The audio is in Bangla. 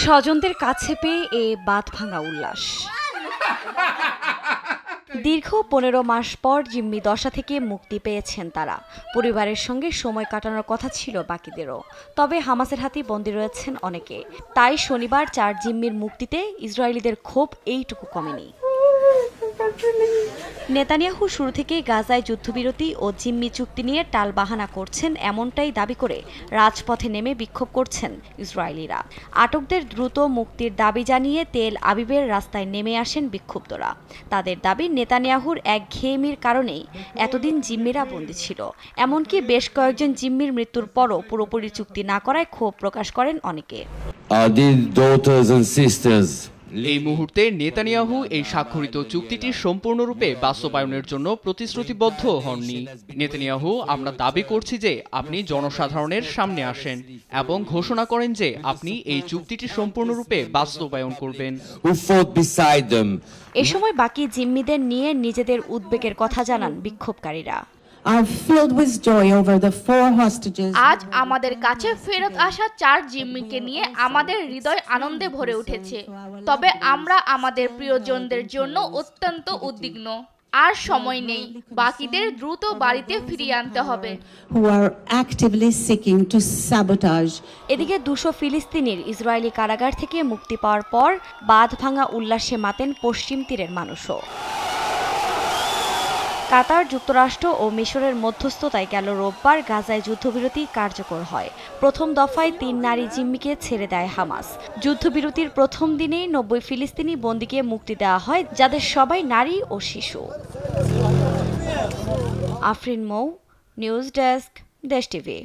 স্বজনদের কাছে পেয়ে এ বাঁধ ভাঙা উল্লাস। দীর্ঘ 15 মাস পর জিম্মি দশা থেকে মুক্তি পেয়েছেন তারা। পরিবারের সঙ্গে সময় কাটানোর কথা ছিল বাকিদেরও, তবে হামাসের হাতে বন্দী রয়েছেন অনেকে। তাই শনিবার 4 জিম্মির মুক্তিতে ইসরায়েলিদের ক্ষোভ এইটুকু কমেনি। নেতানিয়াহু শুরু থেকেই গাজায় যুদ্ধবিরতি ও জিম্মি চুক্তি নিয়ে টালবাহানা করছেন, এমনটাই দাবি করে রাজপথে নেমে বিক্ষোভ করছেন ইসরায়েলিরা। আটকদের দ্রুত মুক্তির দাবি জানিয়ে তেল আবিবের রাস্তায় নেমে আসেন বিক্ষুব্ধরা। তাদের দাবি, নেতানিয়াহুর একঘেয়েমির কারণেই এতদিন জিম্মিরা বন্দী ছিল। এমনকি বেশ কয়েকজন জিম্মির মৃত্যুর পরও পুরোপুরি চুক্তি না করায় ক্ষোভ প্রকাশ করেন অনেকে। এই মুহূর্তে নেতানিয়াহু এই স্বাক্ষরিত চুক্তিটি সম্পূর্ণরূপে বাস্তবায়নের জন্য প্রতিশ্রুতিবদ্ধ হননি। নেতানিয়াহু, আমরা দাবি করছি যে আপনি জনসাধারণের সামনে আসেন এবং ঘোষণা করেন যে আপনি এই চুক্তিটি সম্পূর্ণরূপে বাস্তবায়ন করবেন। এ সময় বাকি জিম্মিদের নিয়ে নিজেদের উদ্বেগের কথা জানান বিক্ষোভকারীরা। আজ আমাদের কাছে ফেরত আসা 4 জিম্মিকে নিয়ে আমাদের হৃদয় আনন্দে ভরে উঠেছে। তবে আমরা আমাদের প্রিয়জনদের জন্য অত্যন্ত উদ্বিগ্ন। আর সময় নেই, বাকিদের দ্রুত বাড়িতে ফিরিয়ে আনতে হবে। এদিকে 200 ফিলিস্তিনির ইসরায়েলি কারাগার থেকে মুক্তি পাওয়ার পর বাঁধ ভাঙা উল্লাসে মাতেন পশ্চিম তীরের মানুষও। কাতার, যুক্তরাষ্ট্র ও মিশরের মধ্যস্থতায় গেল রোববার গাজায় যুদ্ধবিরতি কার্যকর হয়। প্রথম দফায় 3 নারী জিম্মিকে ছেড়ে দেয় হামাস। যুদ্ধবিরতির প্রথম দিনেই 90 ফিলিস্তিনি বন্দীকে মুক্তি দেওয়া হয়, যাদের সবাই নারী ও শিশু। আফরিন মৌ, নিউজ ডেস্ক, দেশ টিভি।